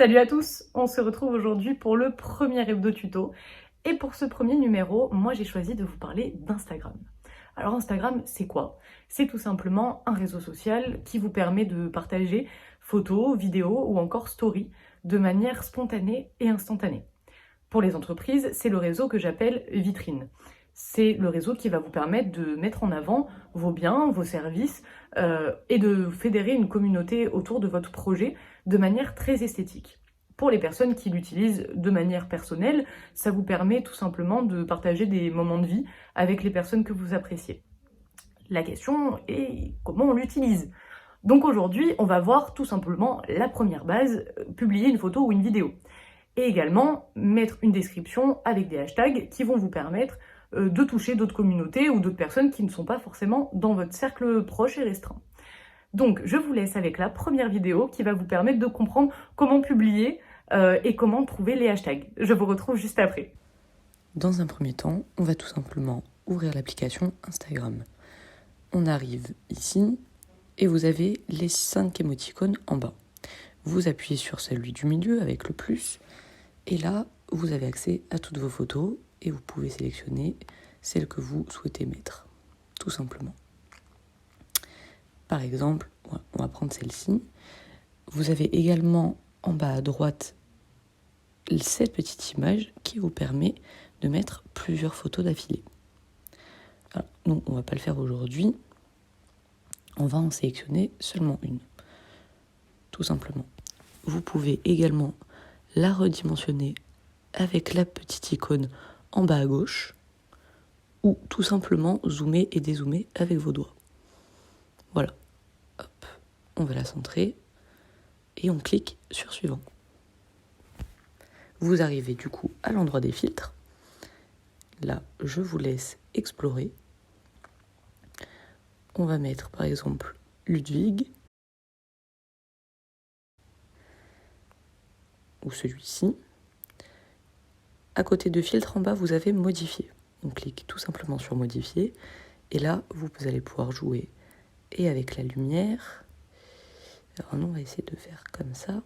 Salut à tous, on se retrouve aujourd'hui pour le premier hebdo tuto. Et pour ce premier numéro, moi j'ai choisi de vous parler d'Instagram. Alors Instagram, c'est quoi? C'est tout simplement un réseau social qui vous permet de partager photos, vidéos ou encore stories de manière spontanée et instantanée. Pour les entreprises, c'est le réseau que j'appelle vitrine. C'est le réseau qui va vous permettre de mettre en avant vos biens, vos services et de fédérer une communauté autour de votre projet de manière très esthétique. Pour les personnes qui l'utilisent de manière personnelle, ça vous permet tout simplement de partager des moments de vie avec les personnes que vous appréciez. La question est comment on l'utilise. Donc aujourd'hui, on va voir tout simplement la première base, publier une photo ou une vidéo. Et également mettre une description avec des hashtags qui vont vous permettre de toucher d'autres communautés ou d'autres personnes qui ne sont pas forcément dans votre cercle proche et restreint. Donc je vous laisse avec la première vidéo qui va vous permettre de comprendre comment publier et comment trouver les hashtags. Je vous retrouve juste après. Dans un premier temps, on va tout simplement ouvrir l'application Instagram. On arrive ici et vous avez les 5 émoticônes en bas. Vous appuyez sur celui du milieu avec le plus et là, vous avez accès à toutes vos photos et vous pouvez sélectionner celle que vous souhaitez mettre, tout simplement. Par exemple, on va prendre celle-ci. Vous avez également en bas à droite cette petite image qui vous permet de mettre plusieurs photos d'affilée. Alors, nous, on ne va pas le faire aujourd'hui. On va en sélectionner seulement une, tout simplement. Vous pouvez également la redimensionner avec la petite icône en bas à gauche ou tout simplement zoomer et dézoomer avec vos doigts. Voilà. Hop. On va la centrer et on clique sur suivant. Vous arrivez du coup à l'endroit des filtres. Là, je vous laisse explorer. On va mettre par exemple Ludwig ou celui-ci. À côté de filtre en bas, vous avez modifier. On clique tout simplement sur modifier et là, vous allez pouvoir jouer et avec la lumière. Alors nous, on va essayer de faire comme ça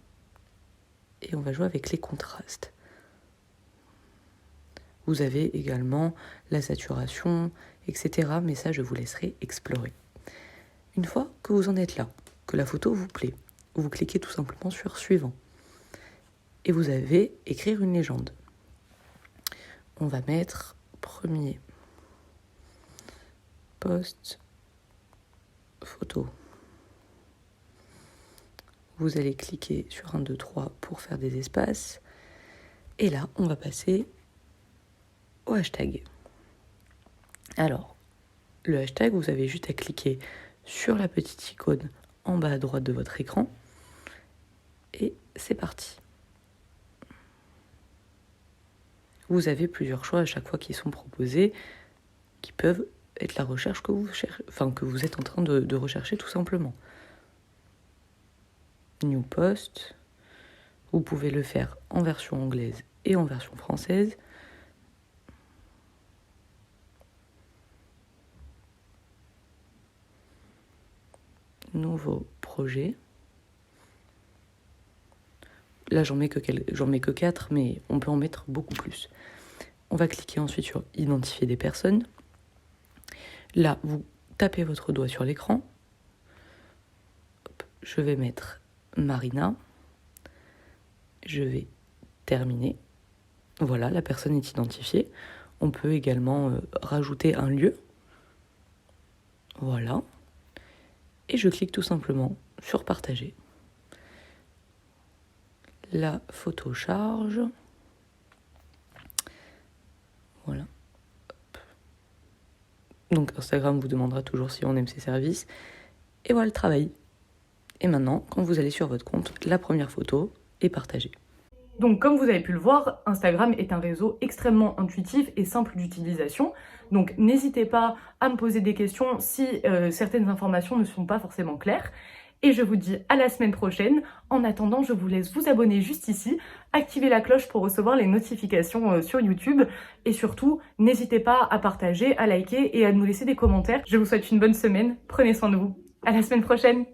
et on va jouer avec les contrastes. Vous avez également la saturation, etc. Mais ça, je vous laisserai explorer. Une fois que vous en êtes là, que la photo vous plaît, vous cliquez tout simplement sur suivant. Et vous avez écrire une légende. On va mettre premier post photo. Vous allez cliquer sur 1, 2, 3 pour faire des espaces. Et là, on va passer au hashtag. Alors, le hashtag, vous avez juste à cliquer sur la petite icône en bas à droite de votre écran. Et c'est parti. Vous avez plusieurs choix à chaque fois qui sont proposés, qui peuvent être la recherche que vous cherchez, que vous êtes en train de rechercher tout simplement. New post. Vous pouvez le faire en version anglaise et en version française. Nouveau projet. Là, j'en mets que 4, mais on peut en mettre beaucoup plus. On va cliquer ensuite sur identifier des personnes. Là, vous tapez votre doigt sur l'écran. Je vais mettre Marina. Je vais terminer. Voilà, la personne est identifiée. On peut également rajouter un lieu. Voilà. Et je clique tout simplement sur partager. La photo charge. Voilà. Hop. Donc Instagram vous demandera toujours si on aime ses services. Et voilà le travail. Et maintenant, quand vous allez sur votre compte, la première photo est partagée. Donc comme vous avez pu le voir, Instagram est un réseau extrêmement intuitif et simple d'utilisation. Donc n'hésitez pas à me poser des questions si certaines informations ne sont pas forcément claires. Et je vous dis à la semaine prochaine. En attendant, je vous laisse vous abonner juste ici, activer la cloche pour recevoir les notifications sur YouTube. Et surtout, n'hésitez pas à partager, à liker et à nous laisser des commentaires. Je vous souhaite une bonne semaine. Prenez soin de vous. À la semaine prochaine.